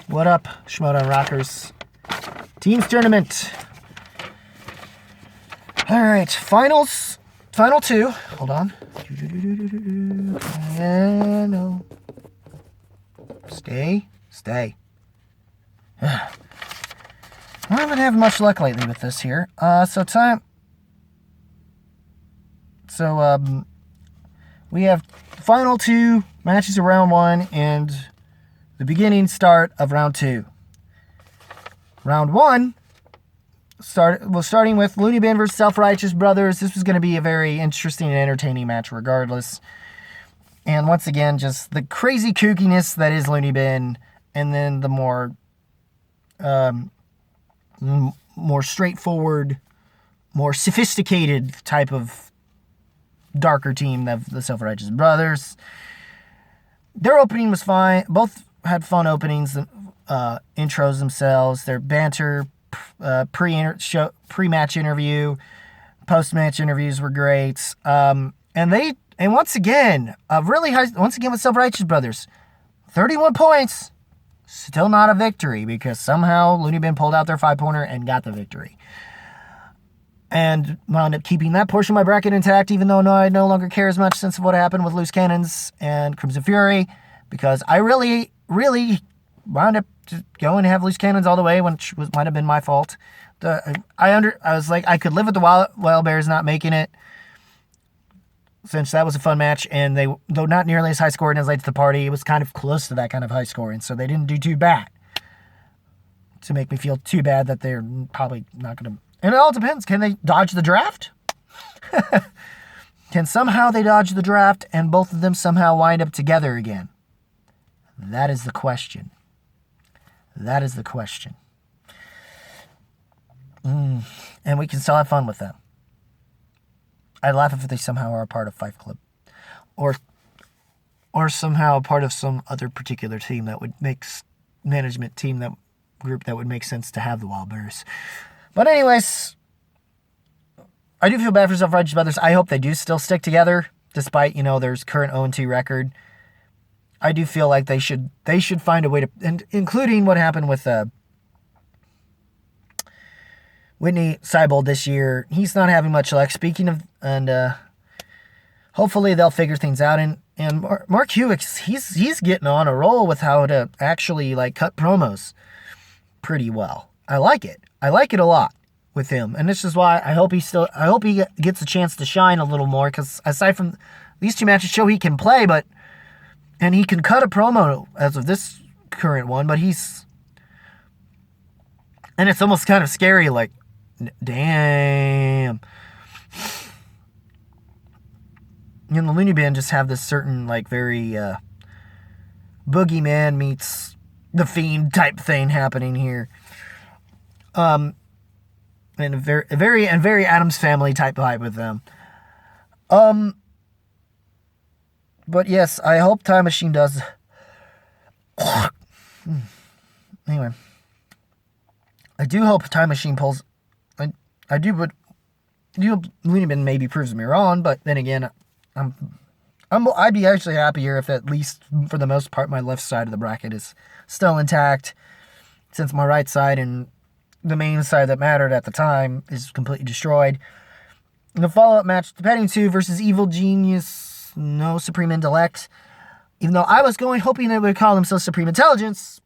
What up, Schmoedown Rockers? Teams tournament. All right, final two. Hold on. No. Stay. I haven't had much luck lately with this here. We have final two matches of round one and the beginning start of round two. Round one, starting with Loonybin versus Self-Righteous Brothers. This was going to be a very interesting and entertaining match regardless. And once again, just the crazy kookiness that is Loonybin, and then the more straightforward, more sophisticated type of darker team of the Self-Righteous Brothers. Their opening was fine. Both had fun openings, intros themselves. Their banter, pre-match interview, post-match interviews were great. And once again, with Self-Righteous Brothers, 31 points, still not a victory because somehow Loonybin pulled out their 5-pointer and got the victory. And wound up keeping that portion of my bracket intact, even though I no longer care as much since what happened with Loose Cannons and Crimson Fury, because I really wound up just going to have Loose Cannons all the way, which might have been my fault. I was like, I could live with the Wild Bears not making it, since that was a fun match, and though not nearly as high scoring as Late to the Party, it was kind of close to that kind of high scoring, so they didn't do too bad to make me feel too bad that they're probably not going to. And it all depends. Can they dodge the draft? Can somehow they dodge the draft and both of them somehow wind up together again? That is the question. And we can still have fun with them. I'd laugh if they somehow are a part of Fight Club. Or somehow a part of some other particular team that would make group that would make sense to have the Wild Bears. But anyways, I do feel bad for Self-Righteous Brothers. I hope they do still stick together, despite, their current 0-2 record. I do feel like they should find a way to, and including what happened with Whitney Seibold this year. He's not having much luck. Speaking of, and hopefully they'll figure things out. And Mark Hewitt, he's getting on a roll with how to actually cut promos pretty well. I like it a lot with him, and this is why I hope he gets a chance to shine a little more, because aside from these two matches show he can play, and he can cut a promo as of this current one, but and it's almost kind of scary, damn. And the Loony Bin just have this certain very boogeyman meets the Fiend type thing happening here. And a very Addams Family type vibe with them. But yes, I hope Time Machine does. Anyway, I do hope Time Machine pulls. I do, but Loony Bin maybe proves me wrong. But then again, I'd be actually happier if at least for the most part my left side of the bracket is still intact, since my right side and the main side that mattered at the time is completely destroyed. In the follow-up match, the Petting 2 versus Evil Genius, no Supreme Intellect. Even though I was hoping they would call themselves Supreme Intelligence,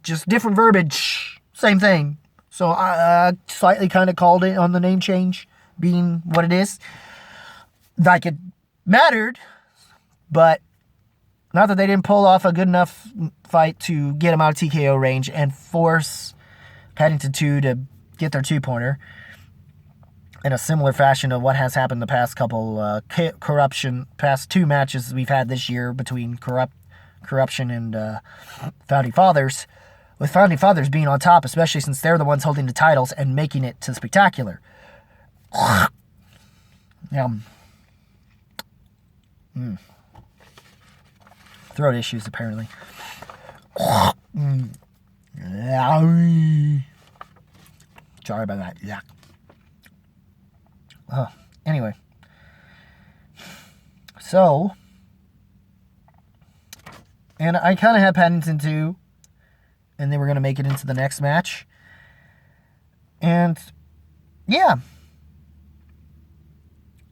just different verbiage, same thing. So I slightly kind of called it on the name change, being what it is. It mattered, but not that they didn't pull off a good enough fight to get them out of TKO range and force Paddington 2 to get their 2-pointer in a similar fashion of what has happened the past couple past 2 matches we've had this year between Corruption and Founding Fathers, with Founding Fathers being on top, especially since they're the ones holding the titles and making it to Spectacular. Throat issues, apparently. Sorry about that. Yeah. Anyway. So, and I kind of had Paddington 2 and they were going to make it into the next match. And yeah,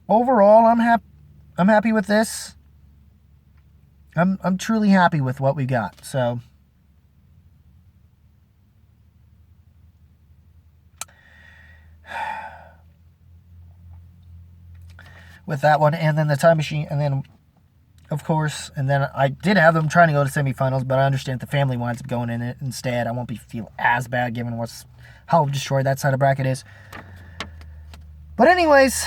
overall, I'm happy with this. I'm truly happy with what we got. So with that one, and then the time machine, and then of course, and then I did have them trying to go to semifinals, but I understand the family winds up going in it instead. I won't feel as bad given how destroyed that side of bracket is. But anyways,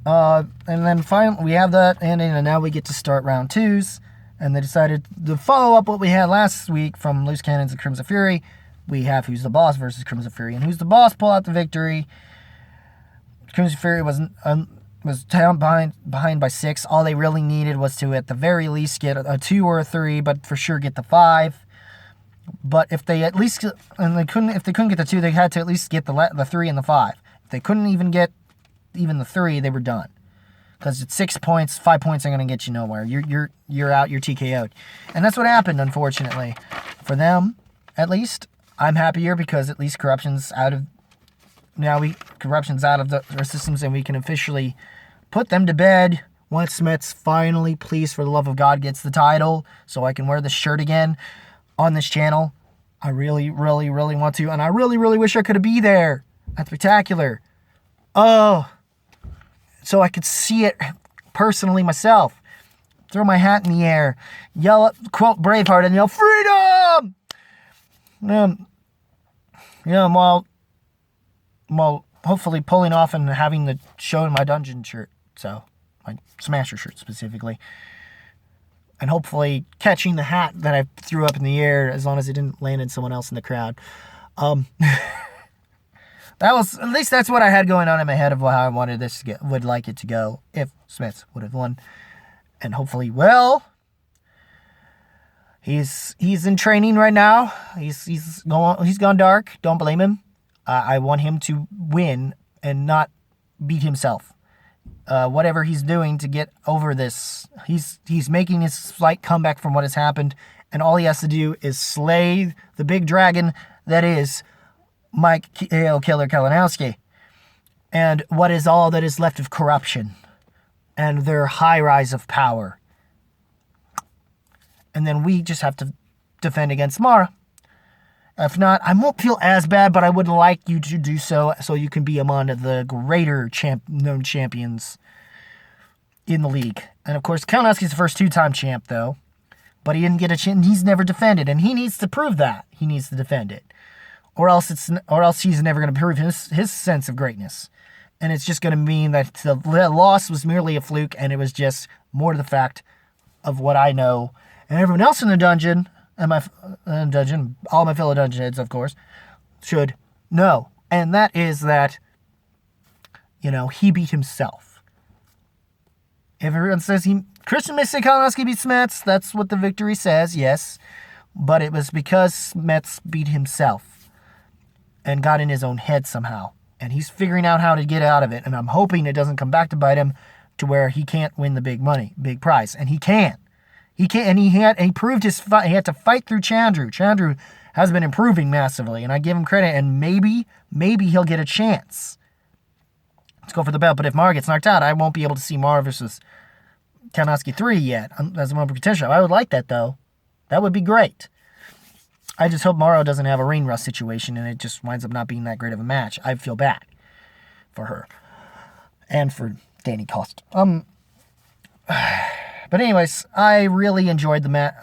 and then finally we have that ending, and now we get to start round 2s. And they decided to follow up what we had last week from Loose Cannons and Crimson Fury. We have Who's the Boss versus Crimson Fury, and Who's the Boss pull out the victory. Crimson Fury was down behind by 6. All they really needed was to, at the very least, get a 2 or a 3, but for sure get the 5. But if they at least, and if they couldn't get the 2, they had to at least get the 3 and the 5. If they couldn't even get the 3, they were done. Because it's 6 points, 5 points ain't gonna get you nowhere. You're out, you're TKO'd, and that's what happened, unfortunately, for them. At least I'm happier because at least corruption's out of our systems, and we can officially put them to bed once Smets finally, please, for the love of God, gets the title, so I can wear this shirt again on this channel. I really, really, really want to, and I really, really wish I could be there at Spectacular. Oh, so I could see it personally myself. Throw my hat in the air, yell, quote Braveheart, and yell, "Freedom!" While hopefully pulling off and having the show in my dungeon shirt, so my Smasher shirt specifically, and hopefully catching the hat that I threw up in the air as long as it didn't land in someone else in the crowd. At least that's what I had going on in my head of how I wanted this would like it to go if Smith would have won. And hopefully, well, he's in training right now. He's gone dark. Don't blame him. I want him to win and not beat himself. Whatever he's doing to get over this, he's making his slight comeback from what has happened, and all he has to do is slay the big dragon that is Mike Killer Kalinowski, and what is all that is left of corruption and their high rise of power. And then we just have to defend against Mara. If not, I won't feel as bad, but I would like you to do so you can be among the greater known champions in the league. And of course, Kalinowski's the first 2-time champ, though, but he didn't get a chance. He's never defended, and he needs to prove that. He needs to defend it. Or else he's never going to prove his sense of greatness. And it's just going to mean that the loss was merely a fluke, and it was just more to the fact of what I know. And everyone else in the dungeon, all my fellow dungeon heads, of course, should know. And that is that, he beat himself. If everyone says Christian Mystic Kalinowski beat Smets, that's what the victory says, yes. But it was because Smets beat himself and got in his own head somehow. And he's figuring out how to get out of it. And I'm hoping it doesn't come back to bite him to where he can't win the big prize. And he can. He can. And he proved his fight. He had to fight through Chandru. Chandru has been improving massively. And I give him credit. And maybe he'll get a chance. Let's go for the belt. But if Mara gets knocked out, I won't be able to see Mara versus Kalinowski 3 yet. As a potential. I would like that, though. That would be great. I just hope Morrow doesn't have a rain rust situation and it just winds up not being that great of a match. I feel bad for her. And for Danny Cost. But anyways, I really enjoyed the match.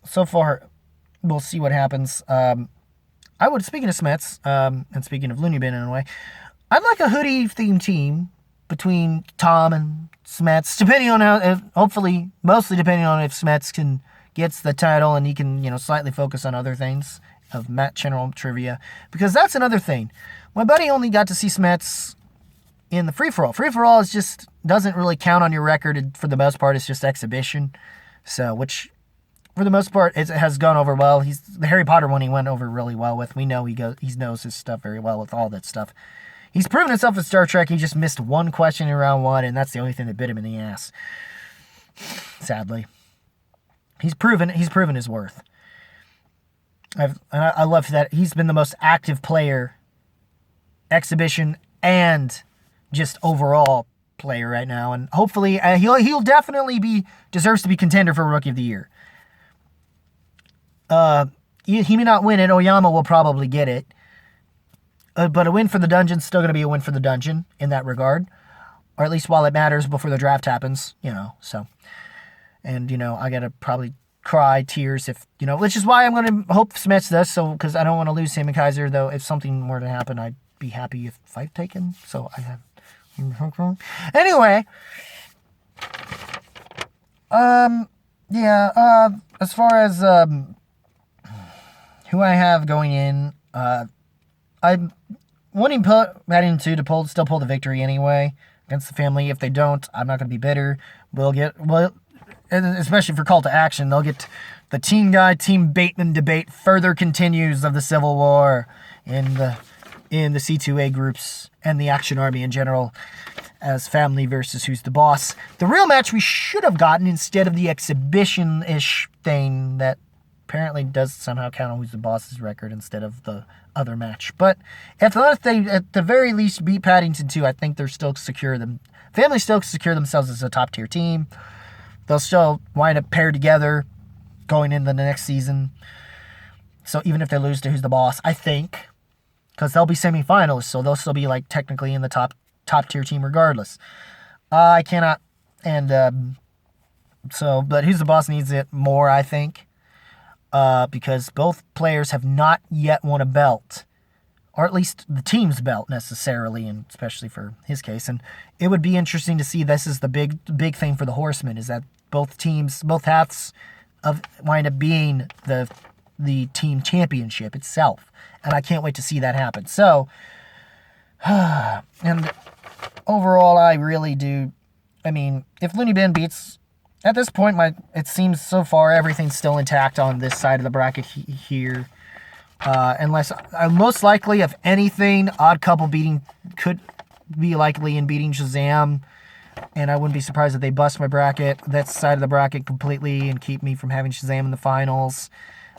So far, we'll see what happens. Speaking of Smets, and speaking of loonybin in a way, I'd like a hoodie-themed team between Tom and Smets, depending on mostly depending on if Smets gets the title and he can, slightly focus on other things of general trivia. Because that's another thing. My buddy only got to see Smets in the free-for-all. Free-for-all doesn't really count on your record. For the most part, it's just exhibition. So, which, for the most part, it has gone over well. The Harry Potter one he went over really well with. We know he knows his stuff very well with all that stuff. He's proven himself in Star Trek. He just missed one question in round 1, and that's the only thing that bit him in the ass. Sadly. He's proven his worth. I love that he's been the most active player, exhibition, and just overall player right now, and hopefully he'll definitely deserves to be contender for Rookie of the Year. He may not win it. Oyama will probably get it. But a win for the dungeon's still going to be a win for the dungeon in that regard. Or at least while it matters before the draft happens, so. And, I got to probably cry tears if, which is why I'm going to hope Smets does, because I don't want to lose him and Kaiser, though. If something were to happen, I'd be happy if I've taken. So I have. Anyway. As far as who I have going in, I'm wanting Paddington 2 to still pull the victory anyway against the family. If they don't, I'm not going to be bitter. And especially for Call to Action, they'll get the Team Guy, Team Bateman debate further continues of the Civil War in the C2A groups and the Action Army in general as family versus who's the boss. The real match we should have gotten instead of the exhibition-ish thing that apparently does somehow count on who's the boss's record instead of the other match. But if they at the very least beat Paddington 2, I think they're still secure. Family still secure themselves as a top tier team. They'll still wind up paired together going into the next season. So even if they lose to who's the boss, I think, because they'll be semifinalists, so they'll still be technically in the top tier team regardless. I cannot, and but who's the boss needs it more, I think. Because both players have not yet won a belt, or at least the team's belt necessarily, and especially for his case. And it would be interesting to see. This is the big thing for the Horsemen, is that both halves of wind up being the team championship itself, and I can't wait to see that happen. So, and overall, I really do. I mean, if loonybin beats. At this point, it seems so far everything's still intact on this side of the bracket here. Unless, most likely, if anything, Odd Couple could be likely in beating Shazam. And I wouldn't be surprised if they bust my bracket, that side of the bracket completely, and keep me from having Shazam in the finals.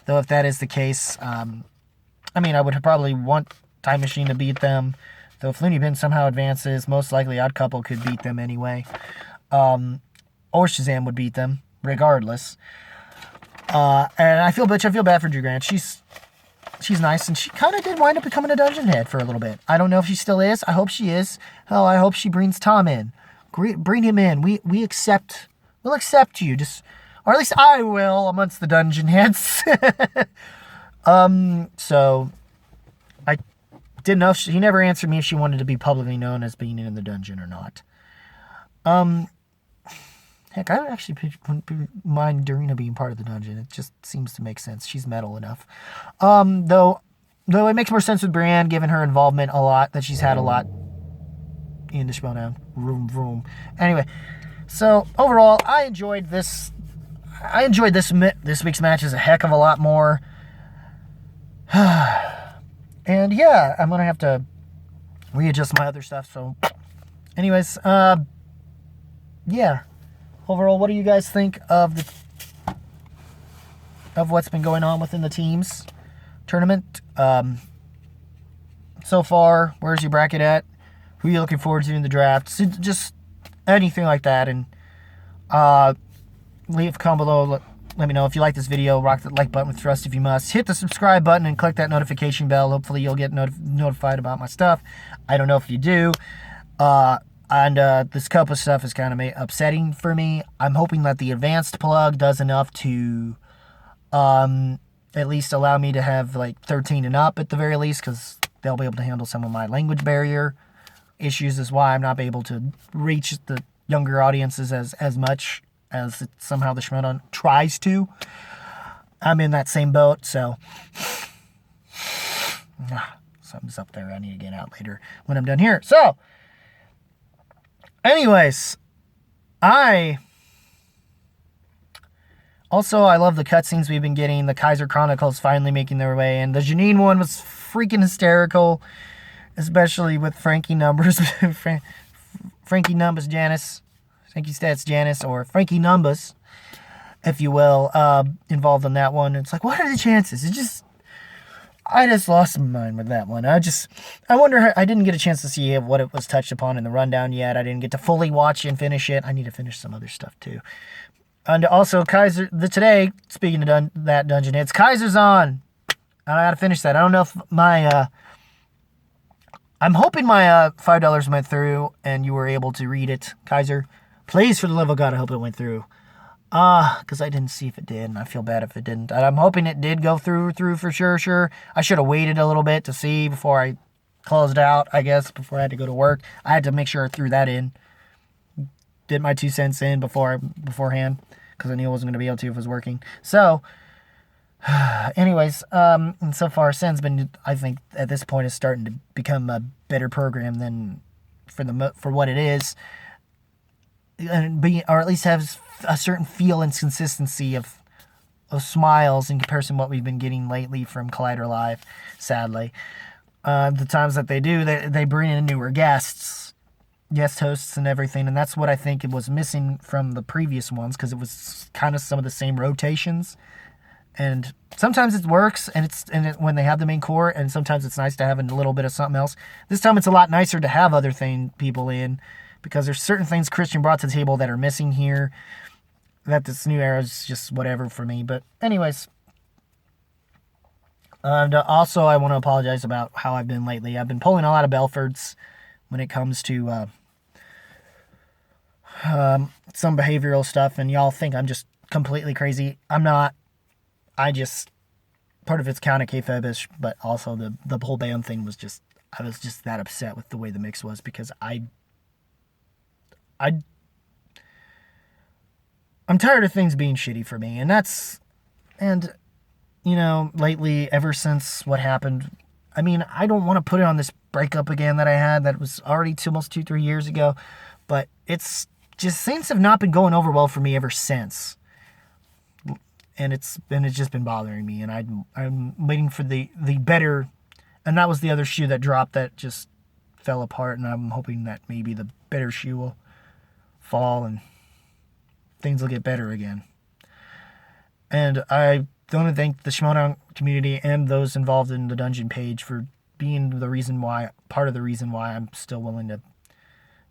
Though if that is the case, I would probably want Time Machine to beat them. Though if loonybin somehow advances, most likely Odd Couple could beat them anyway. Or Shazam would beat them, regardless. And I feel bad for Drew Grant. She's nice, and she kind of did wind up becoming a dungeon head for a little bit. I don't know if she still is. I hope she is. Hell, I hope she brings Tom in. Bring him in. We'll accept you. Or at least I will amongst the dungeon heads. So I didn't know. He never answered me if she wanted to be publicly known as being in the dungeon or not. Heck, I actually wouldn't mind Dorina being part of the dungeon. It just seems to make sense. She's metal enough. Though it makes more sense with Brienne, given her involvement that she's had a lot in the Schmoedown. Vroom, vroom. Anyway, so overall, I enjoyed this. This week's match is a heck of a lot more. And yeah, I'm going to have to readjust my other stuff. So anyways, yeah. Overall, what do you guys think of what's been going on within the teams tournament? So far, where's your bracket at? Who are you looking forward to in the draft? So just anything like that. And leave a comment below. Let me know if you like this video. Rock that like button with thrust if you must. Hit the subscribe button and click that notification bell. Hopefully you'll get notified about my stuff. I don't know if you do. And this cup of stuff is kind of upsetting for me. I'm hoping that the advanced plug does enough to at least allow me to have 13 and up at the very least, because they'll be able to handle some of my language barrier issues, is why I'm not able to reach the younger audiences as much as somehow the Schmoedown tries to. I'm in that same boat, so something's up there I need to get out later when I'm done here. So anyways, I love the cutscenes we've been getting. The Kaiser Chronicles finally making their way, and the Janine one was freaking hysterical. especially with Frankie Numbers, Frankie Numbers Janice, Frankie Stats Janice, or Frankie Numbers, if you will, involved in that one. It's like, what are the chances? I just lost my mind with that one. I wonder, I didn't get a chance to see what it was touched upon in the rundown yet. I didn't get to fully watch and finish it. I need to finish some other stuff too. And also, today, speaking of that dungeon, it's Kaiser's on. I gotta finish that. I don't know if I'm hoping my $5 went through and you were able to read it. Kaiser, please, for the love of God, I hope it went through. Because I didn't see if it did, and I feel bad if it didn't. I'm hoping it did go through for sure. I should have waited a little bit to see before I closed out, I guess, before I had to go to work. I had to make sure I threw that in. Did my 2 cents in beforehand, because I knew I wasn't going to be able to if it was working. So, anyways, and so far, Sen's been, I think, at this point, is starting to become a better program than for what it is. Or at least has a certain feel and consistency of smiles in comparison to what we've been getting lately from Collider Live, sadly. The times that they do, they bring in newer guest hosts and everything, and that's what I think it was missing from the previous ones, because it was kind of some of the same rotations. And sometimes it works, when they have the main core, and sometimes it's nice to have a little bit of something else. This time it's a lot nicer to have other people in, because there's certain things Christian brought to the table that are missing here, that this new era is just whatever for me. But anyways, and also I want to apologize about how I've been lately. I've been pulling a lot of Belfords when it comes to some behavioral stuff, and y'all think I'm just completely crazy. I'm not. Part of it's kind of kayfabe-ish, but also the whole band thing was just, I was just that upset with the way the mix was, because I'm tired of things being shitty for me, and lately, ever since what happened, I mean, I don't want to put it on this breakup again that I had, that was already almost 2-3 years ago, but it's just, things have not been going over well for me ever since, and it's just been bothering me, and I'm waiting for the better, and that was the other shoe that dropped that just fell apart, and I'm hoping that maybe the better shoe will fall and things will get better again. And I want to thank the Schmoedown community and those involved in the dungeon page for being part of the reason why I'm still willing to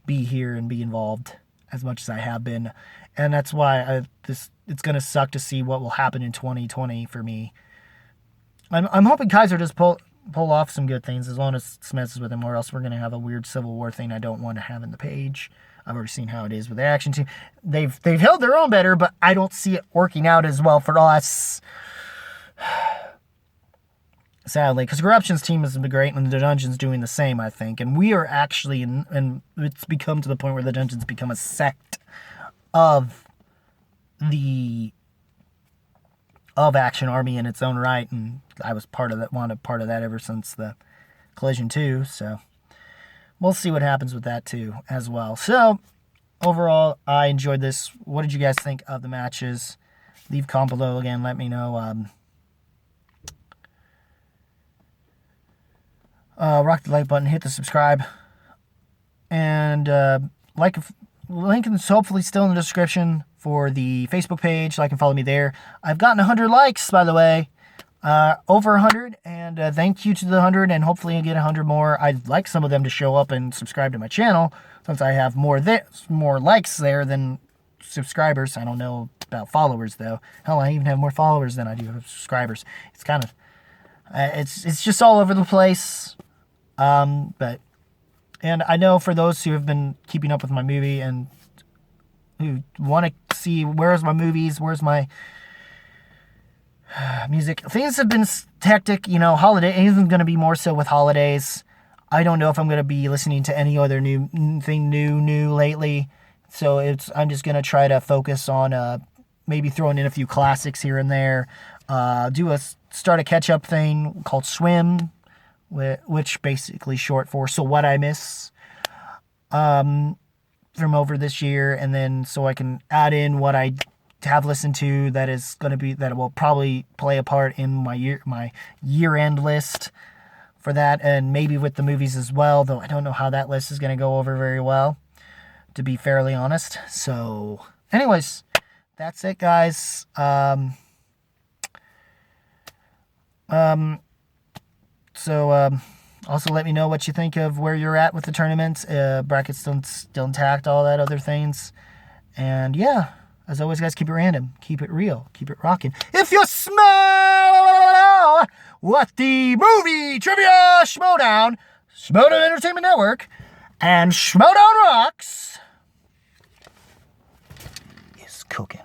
be here and be involved as much as I have been. And that's why it's going to suck to see what will happen in 2020 for me. I'm hoping Kaiser does pull off some good things, as long as it messes with him, or else we're going to have a weird Civil War thing I don't want to have in the page. I've already seen how it is with the action team. They've held their own better, but I don't see it working out as well for us. Sadly, because Corruption's team has been great, and the Dungeon's doing the same, I think. And we are actually, and it's become to the point where the Dungeon's become a sect of Action Army in its own right, and I was part of that ever since the Collision 2, so we'll see what happens with that too as well. So overall, I enjoyed this. What did you guys think of the matches? Leave a comment below again, let me know. Rock the like button, hit the subscribe, and link is hopefully still in the description for the Facebook page. Like and follow me there. I've gotten 100 likes, by the way, over 100, and thank you to the 100, and hopefully I get 100 more. I'd like some of them to show up and subscribe to my channel, since I have more likes there than subscribers. I don't know about followers though. Hell, I even have more followers than I do have subscribers. It's kind of it's just all over the place. But I know for those who have been keeping up with my movie and who want to see where's my movies, where's my music, things have been hectic. Holiday isn't going to be more so with holidays. I don't know if I'm going to be listening to any other new lately. So I'm just going to try to focus on maybe throwing in a few classics here and there. Start a catch-up thing called Swim, which basically short for So What I Miss, from over this year, and then so I can add in what I have listened to that will probably play a part in my year-end list for that, and maybe with the movies as well, though I don't know how that list is going to go over very well, to be fairly honest. So, anyways, that's it, guys. Also let me know what you think of where you're at with the tournaments. Brackets still intact, all that other things. And yeah, as always, guys, keep it random, keep it real, keep it rocking. If you smell what the movie trivia Schmoedown, Schmoedown Entertainment Network, and Schmoedown Rocks is cooking.